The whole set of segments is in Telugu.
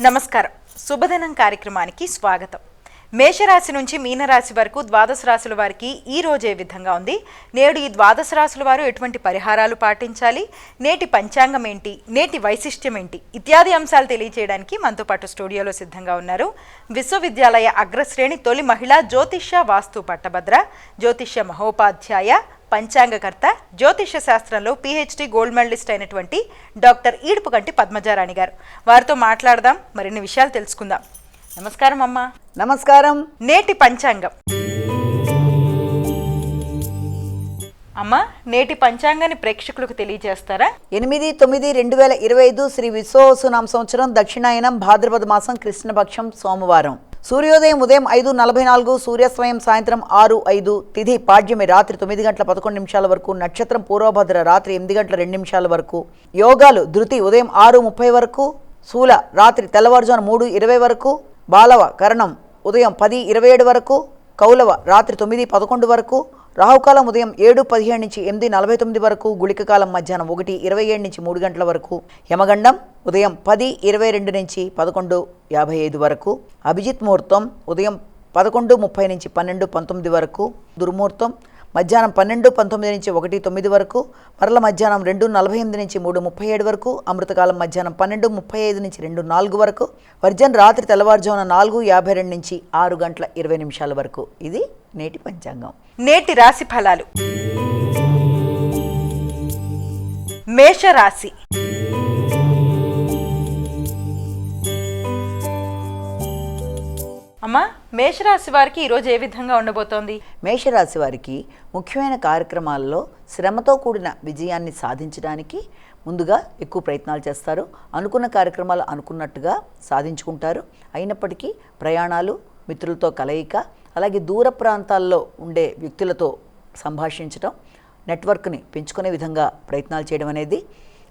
నమస్కారం. శుభదినం కార్యక్రమానికి స్వాగతం. మేషరాశి నుంచి మీనరాశి వరకు ద్వాదశ రాశుల వారికి ఈ రోజు ఏ విధంగా ఉంది, నేడు ఈ ద్వాదశ రాశుల వారు ఎటువంటి పరిహారాలు పాటించాలి, నేటి పంచాంగం ఏంటి, నేటి వైశిష్ట్యం ఏంటి ఇత్యాది అంశాలు తెలియజేయడానికి మనతో పాటు స్టూడియోలో సిద్ధంగా ఉన్నారు విశ్వవిద్యాలయ అగ్రశ్రేణి తొలి మహిళా జ్యోతిష్య వాస్తు పట్టభద్ర, జ్యోతిష్య మహోపాధ్యాయ, పంచాంగకర్త, జ్యోతిష్య శాస్త్రంలో PhD గోల్డ్ మెడలిస్ట్ అయినటువంటి డాక్టర్ ఈడుపుగంటి పద్మజారాణి గారు. వారితో మాట్లాడదాం, మరిన్ని విషయాలు తెలుసుకుందాం. నమస్కారం అమ్మా. నమస్కారం. నేటి పంచాంగం అమ్మా, నేటి పంచాంగాన్ని ప్రేక్షకులకు తెలియజేస్తారా? 8/9/2025 శ్రీ విశ్వవసునామ సంవత్సరం, దక్షిణాయనం, భాద్రపద మాసం, కృష్ణపక్షం, సోమవారం. సూర్యోదయం ఉదయం 5:44, సూర్యాస్తమయం సాయంత్రం 6:05, తిథి పాడ్యమి రాత్రి 9:11 వరకు, నక్షత్రం పూర్వభద్ర రాత్రి 8:02 వరకు, యోగాలు ధృతి ఉదయం 6:30 వరకు, శూల రాత్రి తెల్లవారుజామున 3:20 వరకు, బాలవ కరణం ఉదయం 10:27 వరకు, కౌలవ రాత్రి 9:11 వరకు, రాహుకాలం ఉదయం 7:17 నుంచి 8:49 వరకు, గుళిక కాలం మధ్యాహ్నం 1:27 నుంచి 3 గంటల వరకు, యమగండం ఉదయం 10:22 నుంచి 11:55 వరకు, అభిజిత్ ముహూర్తం ఉదయం 11:30 నుంచి 12:19 వరకు, దుర్ముహూర్తం మధ్యాహ్నం 12:19 నుంచి 1:09 వరకు, మరల మధ్యాహ్నం 2:48 నుంచి 3:37 వరకు, అమృతకాలం మధ్యాహ్నం 12:35 నుంచి 2:04 వరకు, వర్జన్ రాత్రి తెల్లవారుజామున 4:52 నుంచి 6:20 వరకు. ఇది నేటి పంచాంగం. నేటి రాశి ఫలాలు. మేషరాశి. అమ్మా, మేషరాశి వారికి ఈరోజు ఏ విధంగా ఉండబోతోంది? మేషరాశి వారికి ముఖ్యమైన కార్యక్రమాల్లో శ్రమతో కూడిన విజయాన్ని సాధించడానికి ముందుగా ఎక్కువ ప్రయత్నాలు చేస్తారు. అనుకున్న కార్యక్రమాలు అనుకున్నట్టుగా సాధించుకుంటారు. అయినప్పటికీ ప్రయాణాలు, మిత్రులతో కలయిక, అలాగే దూర ప్రాంతాల్లో ఉండే వ్యక్తులతో సంభాషించడం, నెట్వర్క్ని పెంచుకునే విధంగా ప్రయత్నాలు చేయడం అనేది,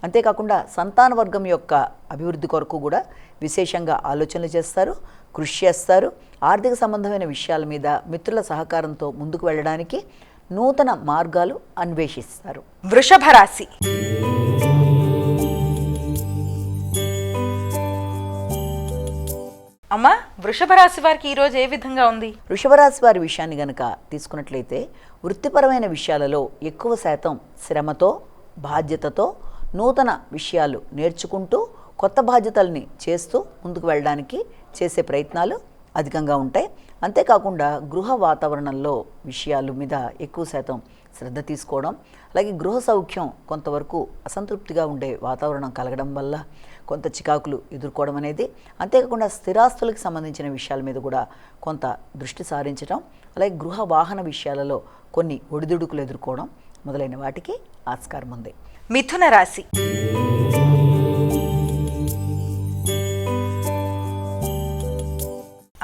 అంతేకాకుండా సంతాన వర్గం యొక్క అభివృద్ధి కొరకు కూడా విశేషంగా ఆలోచనలు చేస్తారు, కృషి చేస్తారు. ఆర్థిక సంబంధమైన విషయాల మీద మిత్రుల సహకారంతో ముందుకు వెళ్ళడానికి నూతన మార్గాలు అన్వేషిస్తారు. వృషభ రాశి. అమ్మా, వృషభ రాశి వారికి ఈరోజు ఏ విధంగా ఉంది? వృషభ రాశి వారి విషయాన్ని గనక తీసుకున్నట్లయితే వృత్తిపరమైన విషయాలలో ఎక్కువ శాతం శ్రమతో, బాధ్యతతో నూతన విషయాలు నేర్చుకుంటూ కొత్త బాధ్యతల్ని చేస్తూ ముందుకు వెళ్ళడానికి చేసే ప్రయత్నాలు అధికంగా ఉంటాయి. అంతేకాకుండా గృహ వాతావరణంలో విషయాల మీద ఎక్కువ శాతం శ్రద్ధ తీసుకోవడం, అలాగే గృహ సౌఖ్యం కొంతవరకు అసంతృప్తిగా ఉండే వాతావరణం కలగడం వల్ల కొంత చికాకులు ఎదుర్కోవడం అనేది, అంతేకాకుండా స్థిరాస్తులకు సంబంధించిన విషయాల మీద కూడా కొంత దృష్టి సారించడం, అలాగే గృహ వాహన విషయాలలో కొన్ని ఒడిదుడుకులు ఎదుర్కోవడం మొదలైన వాటికి ఆస్కారం ఉంది. మిథున రాశి.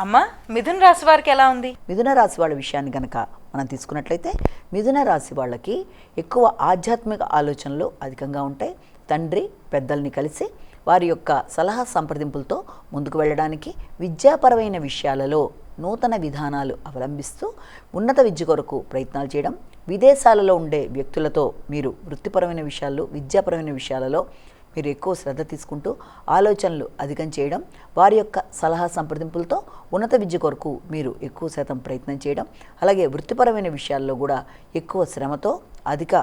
అమ్మా, మిథున రాశి వారికి ఎలా ఉంది? మిథున రాశి వాళ్ళ విషయాన్ని కనుక మనం తీసుకున్నట్లయితే మిథున రాశి వాళ్ళకి ఎక్కువ ఆధ్యాత్మిక ఆలోచనలు అధికంగా ఉంటాయి. తండ్రి పెద్దల్ని కలిసి వారి యొక్క సలహా సంప్రదింపులతో ముందుకు వెళ్ళడానికి, విద్యాపరమైన విషయాలలో నూతన విధానాలు అవలంబిస్తూ ఉన్నత విద్య కొరకు ప్రయత్నాలు చేయడం, విదేశాలలో ఉండే వ్యక్తులతో మీరు వృత్తిపరమైన విషయాల్లో, విద్యాపరమైన విషయాలలో మీరు ఎక్కువ శ్రద్ధ తీసుకుంటూ ఆలోచనలు అధికం చేయడం, వారి యొక్క సలహా సంప్రదింపులతో ఉన్నత విద్య కొరకు మీరు ఎక్కువ శాతం ప్రయత్నం చేయడం, అలాగే వృత్తిపరమైన విషయాల్లో కూడా ఎక్కువ శ్రమతో, అధిక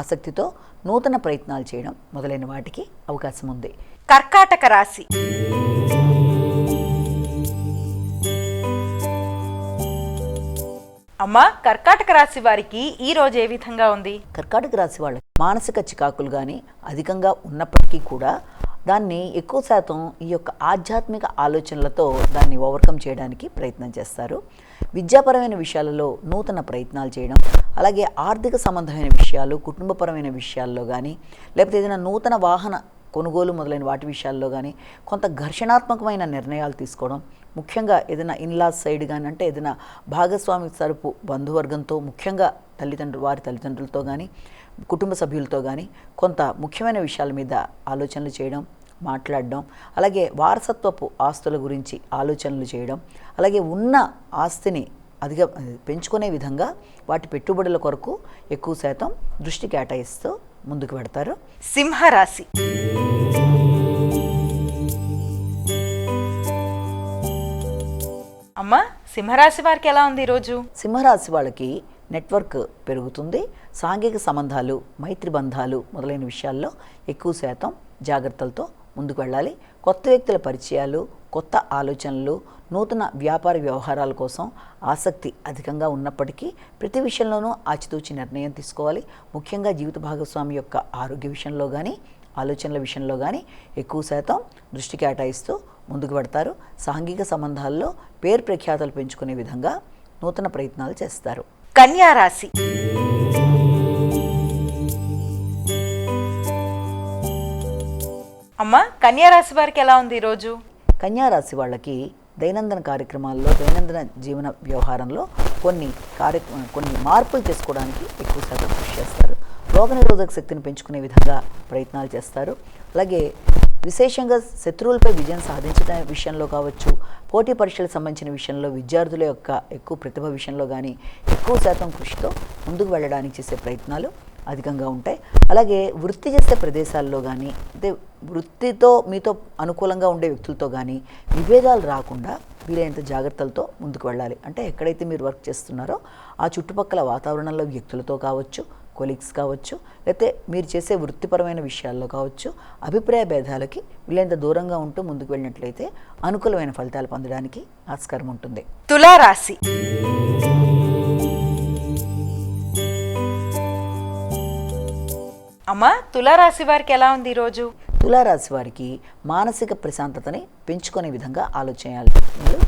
ఆసక్తితో నూతన ప్రయత్నాలు చేయడం మొదలైన వాటికి అవకాశం ఉంది. కర్కాటక రాశి. అమ్మా, కర్కాటక రాశి వారికి ఈ రోజు ఏ విధంగా ఉంది? కర్కాటక రాశి వాళ్ళకి మానసిక చికాకులు కానీ అధికంగా ఉన్నప్పటికీ కూడా దాన్ని ఎక్కువ శాతం ఈ యొక్క ఆధ్యాత్మిక ఆలోచనలతో దాన్ని ఓవర్కమ్ చేయడానికి ప్రయత్నం చేస్తారు. విద్యాపరమైన విషయాలలో నూతన ప్రయత్నాలు చేయడం, అలాగే ఆర్థిక సంబంధమైన విషయాలు, కుటుంబపరమైన విషయాల్లో కానీ, లేకపోతే ఏదైనా నూతన వాహన కొనుగోలు మొదలైన వాటి విషయాల్లో కానీ కొంత ఘర్షణాత్మకమైన నిర్ణయాలు తీసుకోవడం, ముఖ్యంగా ఏదైనా ఇన్లాస్ సైడ్ కానీ, అంటే ఏదైనా భాగస్వామి తరపు బంధువర్గంతో, ముఖ్యంగా వారి తల్లిదండ్రులతో కానీ, కుటుంబ సభ్యులతో కానీ కొంత ముఖ్యమైన విషయాల మీద ఆలోచనలు చేయడం, మాట్లాడడం, అలాగే వారసత్వపు ఆస్తుల గురించి ఆలోచనలు చేయడం, అలాగే ఉన్న ఆస్తిని పెంచుకునే విధంగా వాటి పెట్టుబడుల కొరకు ఎక్కువ శాతం దృష్టి కేటాయిస్తూ ముందుకు పెడతారు. సింహరాశి. అమ్మ సింహరాశి వారికి ఎలా ఉంది ఈరోజు? సింహరాశి వాళ్ళకి నెట్వర్క్ పెరుగుతుంది. సాంఘిక సంబంధాలు, మైత్రి బంధాలు మొదలైన విషయాల్లో ఎక్కువ శాతం జాగ్రత్తలతో ముందుకు వెళ్ళాలి. కొత్త వ్యక్తుల పరిచయాలు, కొత్త ఆలోచనలు, నూతన వ్యాపార వ్యవహారాల కోసం ఆసక్తి అధికంగా ఉన్నప్పటికీ ప్రతి విషయంలోనూ ఆచితూచి నిర్ణయం తీసుకోవాలి. ముఖ్యంగా జీవిత భాగస్వామి యొక్క ఆరోగ్య విషయంలో కానీ, ఆలోచనల విషయంలో కానీ ఎక్కువ శాతం దృష్టి కేటాయిస్తూ ముందుకు పెడతారు. సాంఘిక సంబంధాల్లో పేరు ప్రఖ్యాతలు పెంచుకునే విధంగా నూతన ప్రయత్నాలు చేస్తారు. కన్యా రాశి. అమ్మ కన్యా రాశి వారికి ఎలా ఉంది ఈరోజు? కన్యా రాశి వాళ్ళకి దైనందిన కార్యక్రమాల్లో, దైనందిన జీవన వ్యవహారంలో కొన్ని మార్పులు చేసుకోవడానికి ఎక్కువ శాతం కృషి చేస్తారు. రోగనిరోధక శక్తిని పెంచుకునే విధంగా ప్రయత్నాలు చేస్తారు. అలాగే విశేషంగా శత్రువులపై విజయం సాధించడం విషయంలో కావచ్చు, పోటీ పరీక్షలకు సంబంధించిన విషయంలో విద్యార్థుల యొక్క ఎక్కువ ప్రతిభ విషయంలో కానీ ఎక్కువ శాతం కృషితో ముందుకు వెళ్ళడానికి చేసే ప్రయత్నాలు అధికంగా ఉంటాయి. అలాగే వృత్తి చేసే ప్రదేశాల్లో కానీ, అంటే వృత్తితో మీతో అనుకూలంగా ఉండే వ్యక్తులతో కానీ విభేదాలు రాకుండా వీలైనంత జాగ్రత్తలతో ముందుకు వెళ్ళాలి. అంటే ఎక్కడైతే మీరు వర్క్ చేస్తున్నారో ఆ చుట్టుపక్కల వాతావరణంలో వ్యక్తులతో కావచ్చు, కొలీగ్స్ కావచ్చు, లేకపోతే మీరు చేసే వృత్తిపరమైన విషయాల్లో కావచ్చు, అభిప్రాయ భేదాలకి వీలైనంత దూరంగా ఉంటూ ముందుకు వెళ్ళినట్లయితే అనుకూలమైన ఫలితాలు పొందడానికి ఆస్కారం ఉంటుంది. తులారాశి. అమ్మ తులారాశి వారికి ఎలా ఉంది ఈరోజు? తులారాశి వారికి మానసిక ప్రశాంతతని పెంచుకునే విధంగా ఆలోచనలు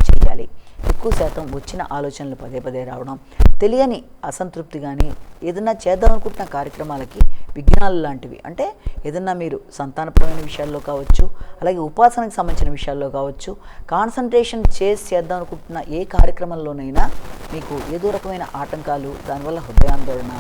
చేయాలి. ఎక్కువ శాతం వచ్చిన ఆలోచనలు పదే పదే రావడం, తెలియని అసంతృప్తి కానీ, ఏదన్నా చేద్దాం అనుకుంటున్న కార్యక్రమాలకి విఘ్నాలు లాంటివి, అంటే ఏదన్నా మీరు సంతానపరమైన విషయాల్లో కావచ్చు, అలాగే ఉపాసనకు సంబంధించిన విషయాల్లో కావచ్చు, కాన్సన్ట్రేషన్ చేద్దాం అనుకుంటున్న ఏ కార్యక్రమంలోనైనా మీకు ఏదో రకమైన ఆటంకాలు, దానివల్ల హృదయాందోళన,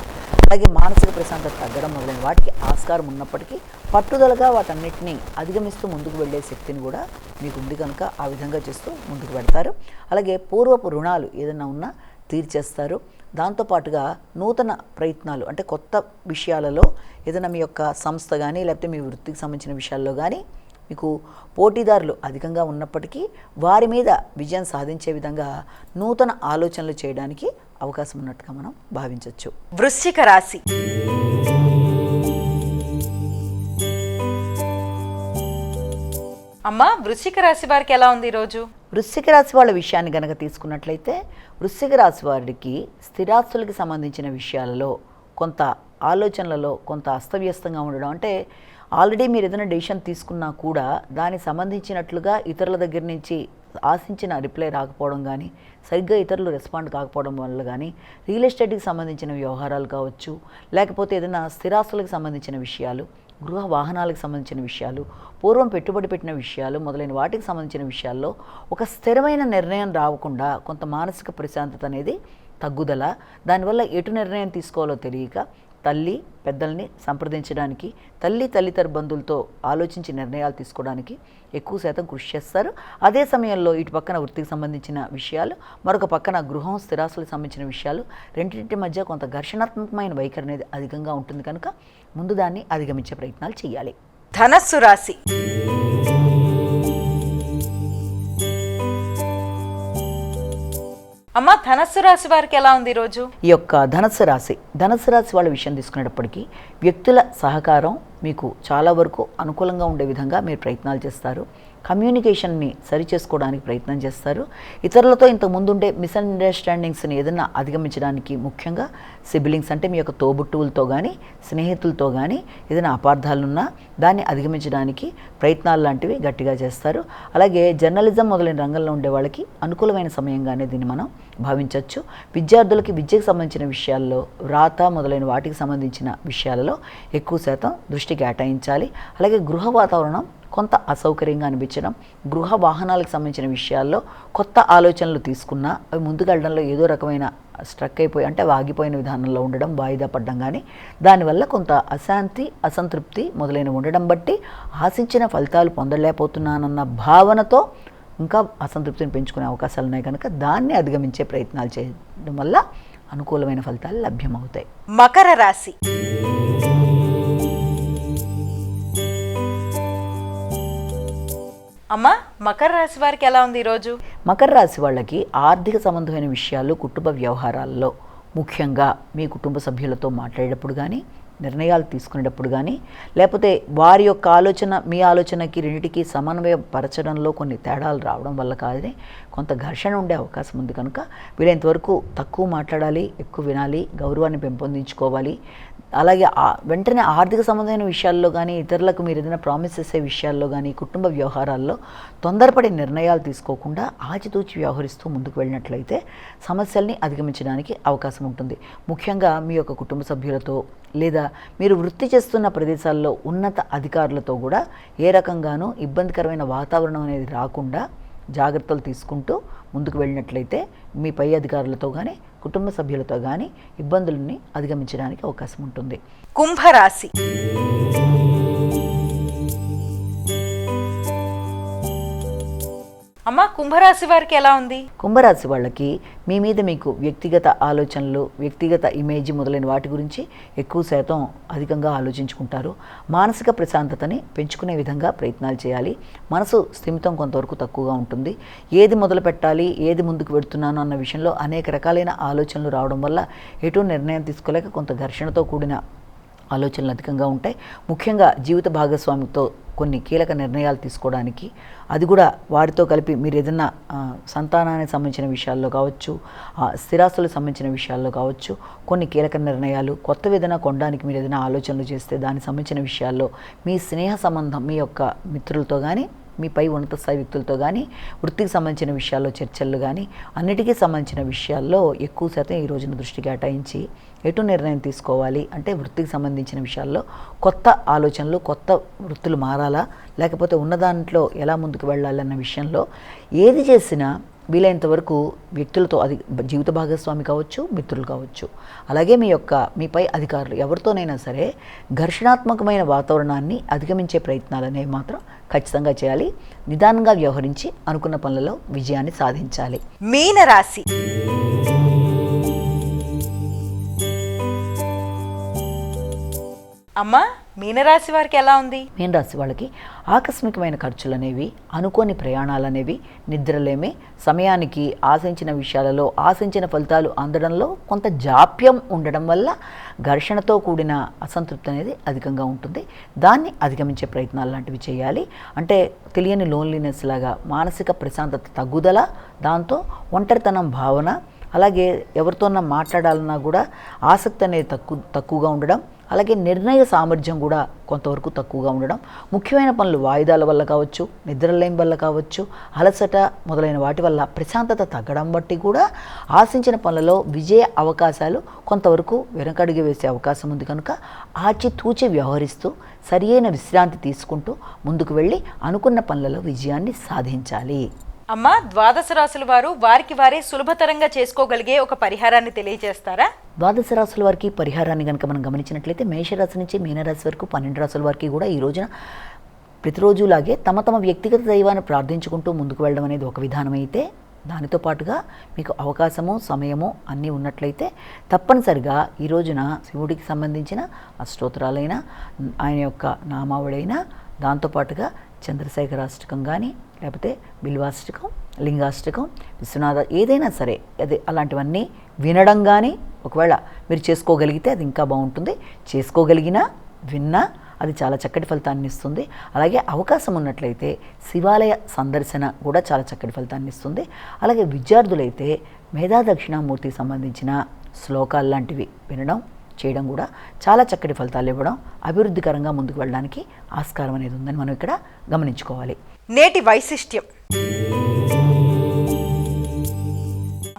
అలాగే మానసిక ప్రశాంతత తగ్గడం మొదలైన వాటికి ఆస్కారం ఉన్నప్పటికీ పట్టుదలగా వాటన్నిటిని అధిగమిస్తూ ముందుకు వెళ్ళే శక్తిని కూడా మీకు ఉంది కనుక ఆ విధంగా చేస్తూ ముందుకు పెడతారు. అలాగే పూర్వపు రుణాలు ఏదైనా ఉన్నా తీర్చేస్తారు. దాంతోపాటుగా నూతన ప్రయత్నాలు, అంటే కొత్త విషయాలలో ఏదైనా మీ యొక్క సంస్థ కానీ లేకపోతే మీ వృత్తికి సంబంధించిన విషయాల్లో కానీ మీకు పోటీదారులు అధికంగా ఉన్నప్పటికీ వారి మీద విజయం సాధించే విధంగా నూతన ఆలోచనలు చేయడానికి అవకాశం ఉన్నట్టుగా మనం భావించవచ్చు. వృశ్చిక రాశి. అమ్మ వృశ్చిక రాశి వారికి ఎలా ఉంది ఈరోజు? వృశ్చిక రాశి వాళ్ళ విషయాన్ని గనక తీసుకున్నట్లయితే వృశ్చిక రాశి వారికి స్థిరాస్తులకు సంబంధించిన విషయాలలో కొంత ఆలోచనలలో కొంత అస్తవ్యస్తంగా ఉండడం, అంటే ఆల్రెడీ మీరు ఏదైనా డెసిషన్ తీసుకున్నా కూడా దానికి సంబంధించినట్లుగా ఇతరుల దగ్గర నుంచి ఆశించిన రిప్లై రాకపోవడం కానీ, సరిగ్గా ఇతరులు రెస్పాండ్ కాకపోవడం వల్ల కానీ, రియల్ ఎస్టేట్కి సంబంధించిన వ్యవహారాలు కావచ్చు, లేకపోతే ఏదైనా స్థిరాస్తులకు సంబంధించిన విషయాలు, గృహ వాహనాలకు సంబంధించిన విషయాలు, పూర్వం పెట్టుబడి పెట్టిన విషయాలు మొదలైన వాటికి సంబంధించిన విషయాల్లో ఒక స్థిరమైన నిర్ణయం రాకుండా కొంత మానసిక ప్రశాంతత అనేది తగ్గుదల, దానివల్ల ఎటు నిర్ణయం తీసుకోవాలో తెలియక తల్లి పెద్దల్ని సంప్రదించడానికి, తల్లిదండ్రుల బంధువులతో ఆలోచించి నిర్ణయాలు తీసుకోవడానికి ఎక్కువ శాతం కృషి చేస్తారు. అదే సమయంలో ఇటు పక్కన వృత్తికి సంబంధించిన విషయాలు, మరొక పక్కన గృహం స్థిరాస్తులకు సంబంధించిన విషయాలు, రెండింటి మధ్య కొంత ఘర్షణాత్మకమైన వైఖరి అనేది అధికంగా ఉంటుంది కనుక ముందు దాన్ని అధిగమించే ప్రయత్నాలు చేయాలి. ధనస్సు రాశి. అమ్మ ధనస్సు రాశి వారికి ఎలా ఉంది ఈరోజు? ఈ యొక్క ధనస్సు రాశి వాళ్ళ విషయం తీసుకునేటప్పటికీ వ్యక్తుల సహకారం మీకు చాలా వరకు అనుకూలంగా ఉండే విధంగా మీరు ప్రయత్నాలు చేస్తారు. కమ్యూనికేషన్ని సరిచేసుకోవడానికి ప్రయత్నం చేస్తారు. ఇతరులతో ఇంతకుముందు ఉండే మిస్అండర్స్టాండింగ్స్ని ఏదైనా అధిగమించడానికి, ముఖ్యంగా సిబ్లింగ్స్ అంటే మీ యొక్క తోబుట్టువులతో కానీ స్నేహితులతో కానీ ఏదైనా అపార్థాలున్నా దాన్ని అధిగమించడానికి ప్రయత్నాలు లాంటివి గట్టిగా చేస్తారు. అలాగే జర్నలిజం మొదలైన రంగంలో ఉండే వాళ్ళకి అనుకూలమైన సమయంగానే దీన్ని మనం భావించవచ్చు. విద్యార్థులకి విద్యకు సంబంధించిన విషయాల్లో, వ్రాత మొదలైన వాటికి సంబంధించిన విషయాలలో ఎక్కువ శాతం దృష్టి కేటాయించాలి. అలాగే గృహ వాతావరణం కొంత అసౌకర్యంగా అనిపించడం, గృహ వాహనాలకు సంబంధించిన విషయాల్లో కొత్త ఆలోచనలు తీసుకున్నా అవి ముందుకెళ్ళడంలో ఏదో రకమైన స్ట్రక్ అయిపోయి, అంటే వాగిపోయిన విధానంలో ఉండడం, వాయిదా పడడం కానీ, దానివల్ల కొంత అశాంతి, అసంతృప్తి మొదలైన ఉండడం బట్టి ఆశించిన ఫలితాలు పొందలేకపోతున్నానన్న భావనతో ఇంకా అసంతృప్తిని పెంచుకునే అవకాశాలు ఉన్నాయి కనుక దాన్ని అధిగమించే ప్రయత్నాలు చేయడం వల్ల అనుకూలమైన ఫలితాలు లభ్యమవుతాయి. మకర రాశి. అమ్మ, మకర రాశి వారికి ఎలా ఉంది ఈరోజు? మకర రాశి వాళ్ళకి ఆర్థిక సంబంధమైన విషయాలు, కుటుంబ వ్యవహారాల్లో ముఖ్యంగా మీ కుటుంబ సభ్యులతో మాట్లాడేటప్పుడు కానీ, నిర్ణయాలు తీసుకునేటప్పుడు కానీ, లేకపోతే వారి యొక్క ఆలోచన మీ ఆలోచనకి రెండింటికి సమన్వయపరచడంలో కొన్ని తేడాలు రావడం వల్ల కానీ కొంత ఘర్షణ ఉండే అవకాశం ఉంది. కనుక వీలైనంతవరకు తక్కువ మాట్లాడాలి, ఎక్కువ వినాలి, గౌరవాన్ని పెంపొందించుకోవాలి. అలాగే వెంటనే ఆర్థిక సంబంధమైన విషయాల్లో కానీ, ఇతరులకు మీరు ఏదైనా ప్రామిస్ చేసే విషయాల్లో కానీ, కుటుంబ వ్యవహారాల్లో తొందరపడి నిర్ణయాలు తీసుకోకుండా ఆచితూచి వ్యవహరిస్తూ ముందుకు వెళ్ళినట్లయితే సమస్యల్ని అధిగమించడానికి అవకాశం ఉంటుంది. ముఖ్యంగా మీ యొక్క కుటుంబ సభ్యులతో లేదా మీరు వృత్తి చేస్తున్న ప్రదేశాల్లో ఉన్నత అధికారులతో కూడా ఏ రకంగానూ ఇబ్బందికరమైన వాతావరణం అనేది రాకుండా జాగ్రత్తలు తీసుకుంటూ ముందుకు వెళ్ళినట్లయితే మీ పై అధికారులతో కానీ, కుటుంబ సభ్యులతో కానీ ఇబ్బందులని అధిగమించడానికి అవకాశం ఉంటుంది. కుంభరాశి. అమ్మ, కుంభరాశి వారికి ఎలా ఉంది? కుంభరాశి వాళ్ళకి మీ మీద మీకు వ్యక్తిగత ఆలోచనలు, వ్యక్తిగత ఇమేజ్ మొదలైన వాటి గురించి ఎక్కువ శాతం అధికంగా ఆలోచించుకుంటారు. మానసిక ప్రశాంతతని పెంచుకునే విధంగా ప్రయత్నాలు చేయాలి. మనసు స్థిమితం కొంతవరకు తక్కువగా ఉంటుంది. ఏది మొదలు పెట్టాలి, ఏది ముందుకు పెడుతున్నాను అన్న విషయంలో అనేక రకాలైన ఆలోచనలు రావడం వల్ల ఎటు నిర్ణయం తీసుకోలేక కొంత ఘర్షణతో కూడిన ఆలోచనలు అధికంగా ఉంటాయి. ముఖ్యంగా జీవిత భాగస్వామితో కొన్ని కీలక నిర్ణయాలు తీసుకోవడానికి, అది కూడా వారితో కలిపి మీరు ఏదైనా సంతానానికి సంబంధించిన విషయాల్లో కావచ్చు, స్థిరాస్తులకు సంబంధించిన విషయాల్లో కావచ్చు, కొన్ని కీలక నిర్ణయాలు, కొత్త ఏదైనా కొనడానికి మీరు ఏదైనా ఆలోచనలు చేస్తే దానికి సంబంధించిన విషయాల్లో మీ స్నేహ సంబంధం, మీ యొక్క మిత్రులతో కానీ, మీపై ఉన్నత స్థాయి వ్యక్తులతో కానీ, వృత్తికి సంబంధించిన విషయాల్లో చర్చలు కానీ, అన్నిటికీ సంబంధించిన విషయాల్లో ఎక్కువ శాతం ఈ రోజున దృష్టి కేటాయించి ఎటు నిర్ణయం తీసుకోవాలి అంటే వృత్తికి సంబంధించిన విషయాల్లో కొత్త ఆలోచనలు, కొత్త వృత్తులు మారాలా లేకపోతే ఉన్న దాంట్లో ఎలా ముందుకు వెళ్ళాలి అన్న విషయంలో ఏది చేసినా వీలైనంత వరకు వ్యక్తులతో, అది జీవిత భాగస్వామి కావచ్చు, మిత్రులు కావచ్చు, అలాగే మీపై అధికారులు ఎవరితోనైనా సరే ఘర్షణాత్మకమైన వాతావరణాన్ని అధిగమించే ప్రయత్నాలు అనేవి మాత్రం ఖచ్చితంగా చేయాలి. నిదానంగా వ్యవహరించి అనుకున్న పనులలో విజయాన్ని సాధించాలి. మీనరాశి. అమ్మ, మీనరాశి వారికి ఎలా ఉంది? మీనరాశి వాళ్ళకి ఆకస్మికమైన ఖర్చులు అనేవి, అనుకోని ప్రయాణాలు అనేవి, నిద్రలేమి, సమయానికి ఆశించిన విషయాలలో ఆశించిన ఫలితాలు అందడంలో కొంత జాప్యం ఉండడం వల్ల ఘర్షణతో కూడిన అసంతృప్తి అనేది అధికంగా ఉంటుంది. దాన్ని అధిగమించే ప్రయత్నాలు లాంటివి చేయాలి. అంటే తెలియని లోన్లీనెస్ లాగా మానసిక ప్రశాంతత తగ్గుదల, దాంతో ఒంటరితనం భావన, అలాగే ఎవరితోన్నా మాట్లాడాలన్నా కూడా ఆసక్తి అనేది తక్కువగా ఉండడం, అలాగే నిర్ణయ సామర్థ్యం కూడా కొంతవరకు తక్కువగా ఉండడం, ముఖ్యమైన పనులు వాయిదాల వల్ల కావచ్చు, నిద్రలేం వల్ల కావచ్చు, అలసట మొదలైన వాటి వల్ల ప్రశాంతత తగ్గడం బట్టి కూడా ఆశించిన పనులలో విజయ అవకాశాలు కొంతవరకు వెనకడుగు వేసే అవకాశం ఉంది. కనుక ఆచితూచి వ్యవహరిస్తూ సరియైన విశ్రాంతి తీసుకుంటూ ముందుకు వెళ్ళి అనుకున్న పనులలో విజయాన్ని సాధించాలి. అమ్మ, ద్వాదశ రాశుల వారు వారికి వారే సులభతరంగా చేసుకోగలిగే ఒక పరిహారాన్ని తెలియజేస్తారా? ద్వాదశ రాశుల వారికి పరిహారాన్ని కనుక మనం గమనించినట్లయితే మేషరాశి నుంచి మీనరాశి వరకు 12 రాశుల వారికి కూడా ఈ రోజున ప్రతిరోజులాగే తమ వ్యక్తిగత దైవాన్ని ప్రార్థించుకుంటూ ముందుకు వెళ్ళడం అనేది ఒక విధానం అయితే, దానితో పాటుగా మీకు అవకాశము, సమయము అన్నీ ఉన్నట్లయితే తప్పనిసరిగా ఈ రోజున శివుడికి సంబంధించిన అష్టోత్తరాలైనా, ఆయన యొక్క నామావళైనా, దాంతోపాటుగా చంద్రశేఖరాష్టకం కానీ, లేకపోతే బిల్వాష్టకం, లింగాష్టకం, విశ్వనాథ, ఏదైనా సరే అదే అలాంటివన్నీ వినడం కానీ ఒకవేళ మీరు చేసుకోగలిగితే అది ఇంకా బాగుంటుంది. చేసుకోగలిగినా విన్నా అది చాలా చక్కటి ఫలితాన్ని ఇస్తుంది. అలాగే అవకాశం ఉన్నట్లయితే శివాలయ సందర్శన కూడా చాలా చక్కటి ఫలితాన్ని ఇస్తుంది. అలాగే విద్యార్థులైతే మేధా దక్షిణామూర్తికి సంబంధించిన శ్లోకాలు లాంటివి వినడం, చేయడం కూడా చాలా చక్కటి ఫలితాలు ఇవ్వడం, అభివృద్ధికరంగా ముందుకు వెళ్ళడానికి ఆస్కారం అనేది ఉందని మనం ఇక్కడ గమనించుకోవాలి. నేటి వైశిష్ట్యం.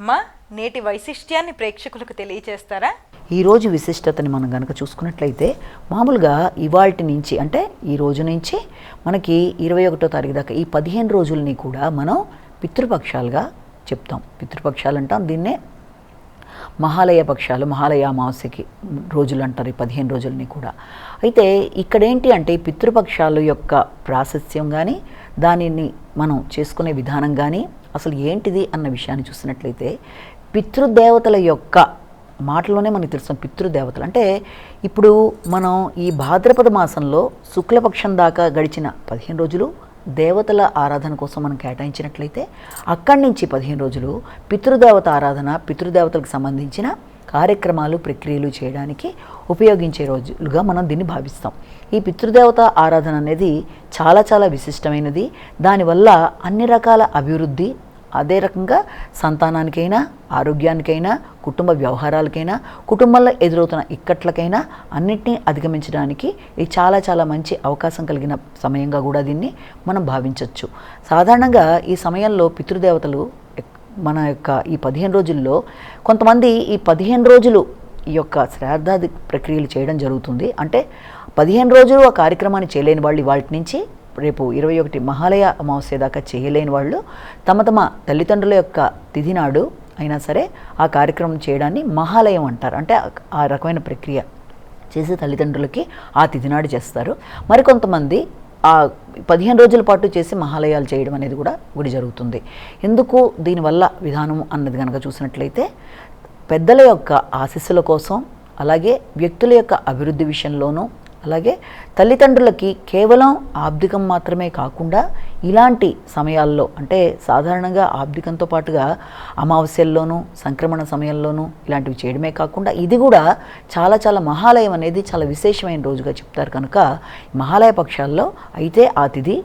అమ్మా, నేటి వైశిష్ట్యాన్ని ప్రేక్షకులకు తెలియజేస్తారా? ఈరోజు విశిష్టతని మనం కనుక చూసుకున్నట్లయితే మామూలుగా ఇవాల్టి నుంచి అంటే ఈ రోజు నుంచి మనకి 21వ తారీఖు దాకా ఈ 15 రోజులని కూడా మనం పితృపక్షాలుగా చెప్తాం. పితృపక్షాలు అంటాం. దీన్నే మహాలయ పక్షాలు, మహాలయ అమావాస్యకి రోజులు అంటారు ఈ 15 రోజులని కూడా. అయితే ఇక్కడ ఏంటి అంటే పితృపక్షాల యొక్క ప్రాశస్త్యం కానీ, దానిని మనం చేసుకునే విధానం కానీ అసలు ఏంటిది అన్న విషయాన్ని చూసినట్లయితే పితృదేవతల యొక్క మాటలోనే మనకు తెలుస్తాం. పితృదేవతలు అంటే ఇప్పుడు మనం ఈ భాద్రపద మాసంలో శుక్లపక్షం దాకా గడిచిన 15 రోజులు, దేవతల ఆరాధన కోసం మనం కేటాయించినట్లయితే అక్కడి నుంచి 15 రోజులు పితృదేవత ఆరాధన, పితృదేవతలకు సంబంధించిన కార్యక్రమాలు, ప్రక్రియలు చేయడానికి ఉపయోగించే రోజులుగా మనం దీన్ని భావిస్తాం. ఈ పితృదేవత ఆరాధన అనేది చాలా చాలా విశిష్టమైనది. దానివల్ల అన్ని రకాల అభివృద్ధి, అదే రకంగా సంతానానికైనా, ఆరోగ్యానికైనా, కుటుంబ వ్యవహారాలకైనా, కుటుంబంలో ఎదురవుతున్న ఇక్కట్లకైనా అన్నిటినీ అధిగమించడానికి ఇది చాలా చాలా మంచి అవకాశం కలిగిన సమయంగా కూడా దీన్ని మనం భావించవచ్చు. సాధారణంగా ఈ సమయంలో పితృదేవతలు మన యొక్క ఈ 15 రోజుల్లో కొంతమంది ఈ 15 రోజులు ఈ యొక్క శ్రాద్ధాది ప్రక్రియలు చేయడం జరుగుతుంది. అంటే 15 రోజులు ఆ కార్యక్రమాన్ని చేయలేని వాళ్ళు వాటి నుంచి రేపు 21 మహాలయ అమావాస్య దాకా చేయలేని వాళ్ళు తమ తల్లిదండ్రుల యొక్క తిథి నాడు అయినా సరే ఆ కార్యక్రమం చేయడాన్ని మహాలయం అంటారు. అంటే ఆ రకమైన ప్రక్రియ చేసి తల్లిదండ్రులకి ఆ తిథి నాడు చేస్తారు. మరికొంతమంది ఆ 15 రోజుల పాటు చేసి మహాలయాలు చేయడం అనేది కూడా ఒకటి జరుగుతుంది. ఎందుకు దీనివల్ల విధానం అన్నది కనుక చూసినట్లయితే పెద్దల యొక్క ఆశీస్సుల కోసం, అలాగే వ్యక్తుల యొక్క అభివృద్ధి విషయంలోనూ, అలాగే తల్లిదండ్రులకి కేవలం ఆబ్దికం మాత్రమే కాకుండా ఇలాంటి సమయాల్లో అంటే సాధారణంగా ఆబ్దికంతో పాటుగా అమావాస్యల్లోనూ, సంక్రమణ సమయంలోనూ ఇలాంటివి చేయడమే కాకుండా ఇది కూడా చాలా చాలా మహాలయం అనేది చాలా విశేషమైన రోజుగా చెప్తారు. కనుక మహాలయ పక్షాల్లో అయితే ఆ తిథి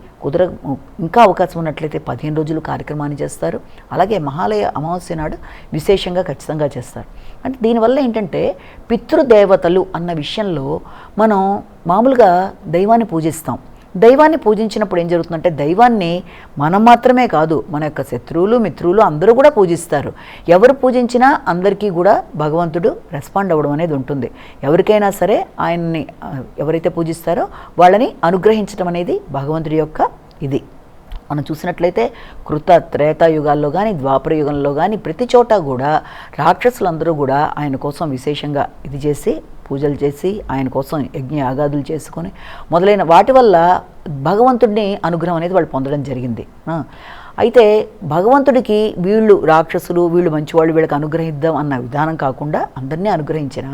ఇంకా అవకాశం ఉన్నట్లయితే 15 రోజులు కార్యక్రమాన్ని చేస్తారు. అలాగే మహాలయ అమావాస్య నాడు విశేషంగా ఖచ్చితంగా చేస్తారు. అంటే దీనివల్ల ఏంటంటే పితృదేవతలు అన్న విషయంలో మనం మామూలుగా దైవాన్ని పూజిస్తాం. దైవాన్ని పూజించినప్పుడు ఏం జరుగుతుందంటే దైవాన్ని మనం మాత్రమే కాదు, మన యొక్క శత్రువులు, మిత్రులు అందరూ కూడా పూజిస్తారు. ఎవరు పూజించినా అందరికీ కూడా భగవంతుడు రెస్పాండ్ అవ్వడం అనేది ఉంటుంది. ఎవరికైనా సరే ఆయన్ని ఎవరైతే పూజిస్తారో వాళ్ళని అనుగ్రహించడం అనేది భగవంతుడి యొక్క ఇది. మనం చూసినట్లయితే కృత త్రేతాయుగాల్లో కానీ, ద్వాపర యుగంలో కానీ ప్రతి చోట కూడా రాక్షసులందరూ కూడా ఆయన కోసం విశేషంగా ఇది చేసి పూజలు చేసి ఆయన కోసం యజ్ఞ యాగాదులు చేసుకొని మొదలైన వాటి వల్ల భగవంతుడిని అనుగ్రహం అనేది వాళ్ళు పొందడం జరిగింది. అయితే భగవంతుడికి వీళ్ళు రాక్షసులు, వీళ్ళు మంచివాళ్ళు, వీళ్ళకి అనుగ్రహిద్దాం అన్న విధానం కాకుండా అందరినీ అనుగ్రహించిన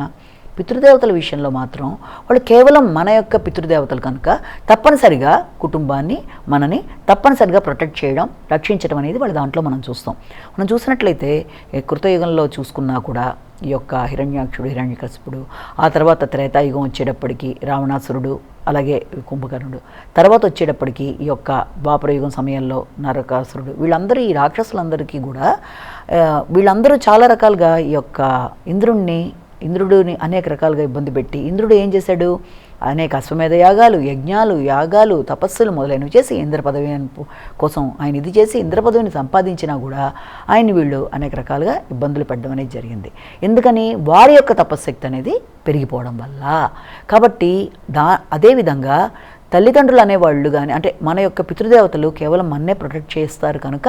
పితృదేవతల విషయంలో మాత్రం వాళ్ళు కేవలం మన యొక్క పితృదేవతలు కనుక తప్పనిసరిగా కుటుంబాన్ని, మనని తప్పనిసరిగా ప్రొటెక్ట్ చేయడం, రక్షించడం అనేది వాళ్ళ దాంట్లో మనం చూస్తాం. మనం చూసినట్లయితే కృతయుగంలో చూసుకున్నా కూడా ఈ యొక్క హిరణ్యాక్షుడు, హిరణ్యకశిపుడు, ఆ తర్వాత త్రేతాయుగం వచ్చేటప్పటికి రావణాసురుడు, అలాగే కుంభకర్ణుడు, తర్వాత వచ్చేటప్పటికి ఈ యొక్క ద్వాపరయుగం సమయంలో నరకాసురుడు, వీళ్ళందరూ ఈ రాక్షసులందరికీ కూడా వీళ్ళందరూ చాలా రకాలుగా ఈ యొక్క ఇంద్రుడిని అనేక రకాలుగా ఇబ్బంది పెట్టి ఇంద్రుడు ఏం చేశాడు, అనేక అశ్వమేధ యాగాలు, యజ్ఞాలు, యాగాలు, తపస్సులు మొదలైనవి చేసి ఇంద్ర పదవి కోసం ఆయన ఇది చేసి ఇంద్ర పదవిని సంపాదించినా కూడా ఆయన్ని వీళ్ళు అనేక రకాలుగా ఇబ్బందులు పడడం అనేది జరిగింది. ఎందుకని వారి యొక్క తపశ్శక్తి అనేది పెరిగిపోవడం వల్ల. కాబట్టి అదేవిధంగా తల్లిదండ్రులు అనేవాళ్ళు కానీ అంటే మన యొక్క పితృదేవతలు కేవలం మన్నే ప్రొటెక్ట్ చేస్తారు కనుక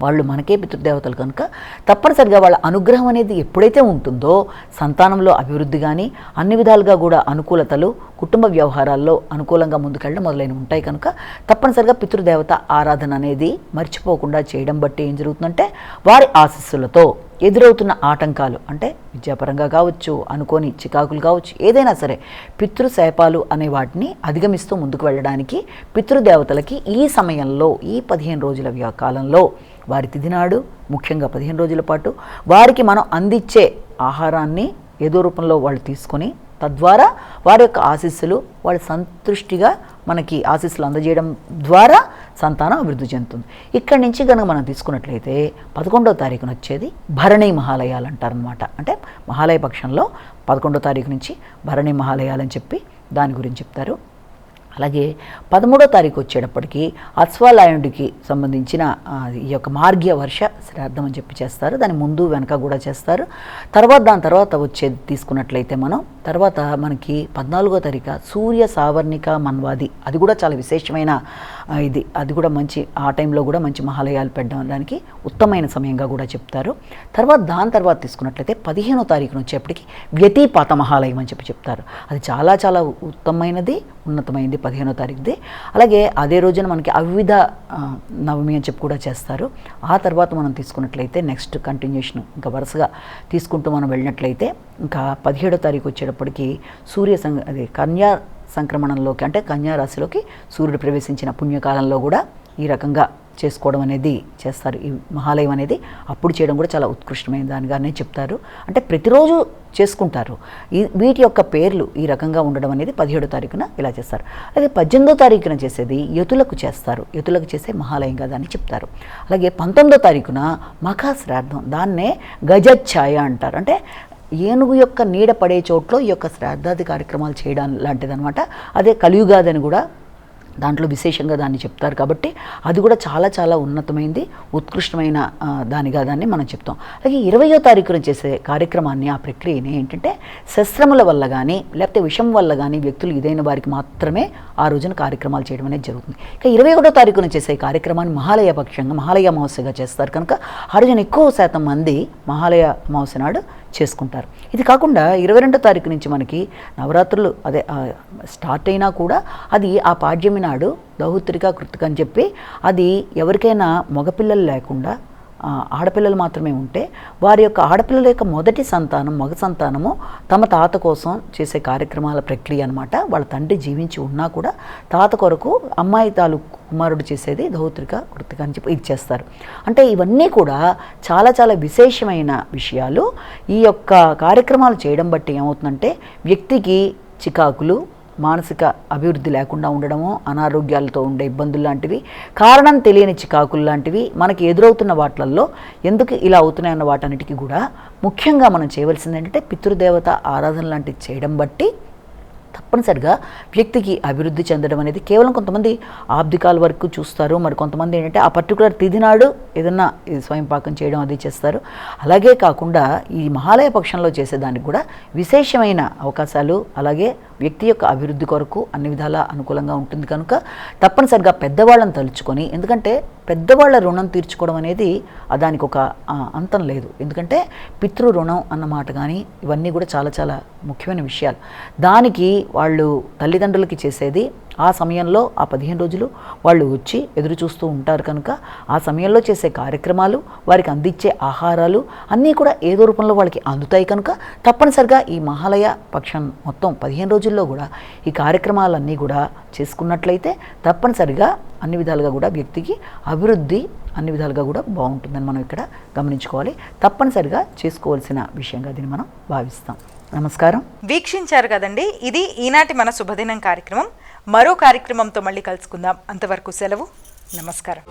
వాళ్ళు మనకే పితృదేవతలు కనుక తప్పనిసరిగా వాళ్ళ అనుగ్రహం అనేది ఎప్పుడైతే ఉంటుందో సంతానంలో అభివృద్ధి కానీ అన్ని విధాలుగా కూడా అనుకూలతలు, కుటుంబ వ్యవహారాల్లో అనుకూలంగా ముందుకెళ్ళడం మొదలైనవి ఉంటాయి. కనుక తప్పనిసరిగా పితృదేవత ఆరాధన అనేది మర్చిపోకుండా చేయడం బట్టి ఏం జరుగుతుందంటే వారి ఆశీస్సులతో ఎదురవుతున్న ఆటంకాలు అంటే విద్యాపరంగా కావచ్చు, అనుకోని చికాకులు కావచ్చు, ఏదైనా సరే పితృశాపాలు అనే వాటిని అధిగమిస్తూ ముందుకు వెళ్ళడానికి పితృదేవతలకి ఈ సమయంలో ఈ 15 రోజుల కాలంలో వారి తిథినాడు ముఖ్యంగా 15 రోజుల పాటు వారికి మనం అందించే ఆహారాన్ని ఏదో రూపంలో వాళ్ళు తీసుకొని తద్వారా వారి యొక్క ఆశీస్సులు వాళ్ళ సంతృష్టిగా మనకి ఆశీస్సులు అందజేయడం ద్వారా సంతానం అభివృద్ధి చెందుతుంది. ఇక్కడి నుంచి కనుక మనం తీసుకున్నట్లయితే 11వ తారీఖున వచ్చేది భరణి మహాలయాలు అంటారనమాట. అంటే మహాలయ పక్షంలో 11వ తారీఖు నుంచి భరణి మహాలయాలని చెప్పి దాని గురించి చెప్తారు. అలాగే 13వ తారీఖు వచ్చేటప్పటికి అశ్వాలాయుడికి సంబంధించిన ఈ యొక్క మార్గ్య వర్ష శ్రాద్ధం అని చెప్పి చేస్తారు. దాని ముందు వెనక కూడా చేస్తారు. దాని తర్వాత వచ్చేది తీసుకున్నట్లయితే మనం తర్వాత మనకి 14వ తారీఖు సూర్య సావర్ణిక మన్వాది, అది కూడా చాలా విశేషమైన ఇది. అది కూడా మంచి ఆ టైంలో కూడా మంచి మహాలయాలు పెట్టడానికి ఉత్తమమైన సమయంగా కూడా చెప్తారు. దాని తర్వాత తీసుకున్నట్లయితే 15వ తారీఖున వచ్చేప్పటికి వ్యతిపాత మహాలయం అని చెప్పి చెప్తారు. అది చాలా చాలా ఉత్తమమైనది, ఉన్నతమైనది 15వ తారీఖుది. అలాగే అదే రోజున మనకి అవిధ నవమి అని చెప్పి కూడా చేస్తారు. ఆ తర్వాత మనం తీసుకున్నట్లయితే నెక్స్ట్ కంటిన్యూషన్ ఇంకా వరుసగా తీసుకుంటూ మనం వెళ్ళినట్లయితే ఇంకా 17వ తారీఖు వచ్చేటప్పటికి కన్యా సంక్రమణంలోకి అంటే కన్యా రాశిలోకి సూర్యుడు ప్రవేశించిన పుణ్యకాలంలో కూడా ఈ రకంగా చేసుకోవడం అనేది చేస్తారు. ఈ మహాలయం అనేది అప్పుడు చేయడం కూడా చాలా ఉత్కృష్టమైన దానిగానే చెప్తారు. అంటే ప్రతిరోజు చేసుకుంటారు. వీటి యొక్క పేర్లు ఈ రకంగా ఉండడం అనేది 17వ తారీఖున ఇలా చేస్తారు. అలాగే 18వ తారీఖున చేసేది యతులకు చేస్తారు. యతులకు చేసే మహాలయంగా దాన్ని చెప్తారు. అలాగే 19వ తారీఖున మఖా శ్రాద్ధం, దాన్నే గజఛాయ అంటారు. అంటే ఏనుగు యొక్క నీడ పడే చోట్లో ఈ యొక్క శ్రాద్ధాది కార్యక్రమాలు చేయడం లాంటిదనమాట. అదే కలియుగాదని కూడా దాంట్లో విశేషంగా దాన్ని చెప్తారు. కాబట్టి అది కూడా చాలా చాలా ఉన్నతమైంది, ఉత్కృష్టమైన దాన్ని మనం చెప్తాం. అలాగే 20వ తారీఖున చేసే కార్యక్రమాన్ని, ఆ ప్రక్రియని ఏంటంటే శస్త్రముల వల్ల కానీ లేకపోతే విషం వల్ల కానీ వ్యక్తులు ఇదైన వారికి మాత్రమే ఆ రోజున కార్యక్రమాలు చేయడం అనేది జరుగుతుంది. ఇక 21వ తారీఖున చేసే కార్యక్రమాన్ని మహాలయ పక్షంగా మహాలయ అమావాస్యగా చేస్తారు. కనుక ఆ రోజున ఎక్కువ శాతం మంది మహాలయ అమావాస్య నాడు చేసుకుంటారు. ఇది కాకుండా 22వ తారీఖు నుంచి మనకి నవరాత్రులు అదే స్టార్ట్ అయినా కూడా అది ఆ పాడ్యమి నాడు దౌత్రిక కృతిక అని చెప్పి అది ఎవరికైనా మగపిల్లలు లేకుండా ఆడపిల్లలు మాత్రమే ఉంటే వారి యొక్క ఆడపిల్లల యొక్క మొదటి సంతానం మగ సంతానము తమ తాత కోసం చేసే కార్యక్రమాల ప్రక్రియ అనమాట. వాళ్ళ తండ్రి జీవించి ఉన్నా కూడా తాత కొరకు అమ్మాయి తాలూకు కుమారుడు చేసేది దౌత్రిక కృతిక అని చెప్పి ఇది చేస్తారు. అంటే ఇవన్నీ కూడా చాలా చాలా విశేషమైన విషయాలు. ఈ యొక్క కార్యక్రమాలు చేయడం బట్టి ఏమవుతుందంటే వ్యక్తికి చికాకులు, మానసిక అభివృద్ధి లేకుండా ఉండడము, అనారోగ్యాలతో ఉండే ఇబ్బందులు లాంటివి, కారణం తెలియని చికాకులు లాంటివి మనకి ఎదురవుతున్న వాటిల్లో ఎందుకు ఇలా అవుతున్నాయన్న వాటన్నిటికీ కూడా ముఖ్యంగా మనం చేయవలసింది ఏంటంటే పితృదేవత ఆరాధన లాంటివి చేయడం బట్టి తప్పనిసరిగా వ్యక్తికి అభివృద్ధి చెందడం అనేది కేవలం కొంతమంది ఆబ్దికాల వరకు చూస్తారు. మరి కొంతమంది ఏంటంటే ఆ పర్టికులర్ తిథి నాడు ఏదన్నా స్వయం పాకం చేయడం అది చేస్తారు. అలాగే కాకుండా ఈ మహాలయ పక్షంలో చేసేదానికి కూడా విశేషమైన అవకాశాలు, అలాగే వ్యక్తి యొక్క అభివృద్ధి కొరకు అన్ని విధాలా అనుకూలంగా ఉంటుంది. కనుక తప్పనిసరిగా పెద్దవాళ్ళని తలుచుకొని, ఎందుకంటే పెద్దవాళ్ళ రుణం తీర్చుకోవడం అనేది దానికి ఒక అంతం లేదు. ఎందుకంటే పితృ రుణం అన్నమాట కానీ ఇవన్నీ కూడా చాలా చాలా ముఖ్యమైన విషయాలు. దానికి వాళ్ళు తల్లిదండ్రులకి చేసేది ఆ సమయంలో ఆ 15 రోజులు వాళ్ళు వచ్చి ఎదురు చూస్తూ ఉంటారు. కనుక ఆ సమయంలో చేసే కార్యక్రమాలు, వారికి అందించే ఆహారాలు అన్నీ కూడా ఏదో రూపంలో వాళ్ళకి అందుతాయి. కనుక తప్పనిసరిగా ఈ మహాలయ పక్షం మొత్తం 15 రోజుల్లో కూడా ఈ కార్యక్రమాలన్నీ కూడా చేసుకున్నట్లయితే తప్పనిసరిగా అన్ని విధాలుగా కూడా వ్యక్తికి అభివృద్ధి అన్ని విధాలుగా కూడా బాగుంటుందని మనం ఇక్కడ గమనించుకోవాలి. తప్పనిసరిగా చేసుకోవాల్సిన విషయంగా దీన్ని మనం భావిస్తాం. నమస్కారం. వీక్షించారు కదండి, ఇది ఈనాటి మన శుభదినం కార్యక్రమం. మరో కార్యక్రమంతో మళ్ళీ కలుసుకుందాం. అంతవరకు సెలవు. నమస్కారం.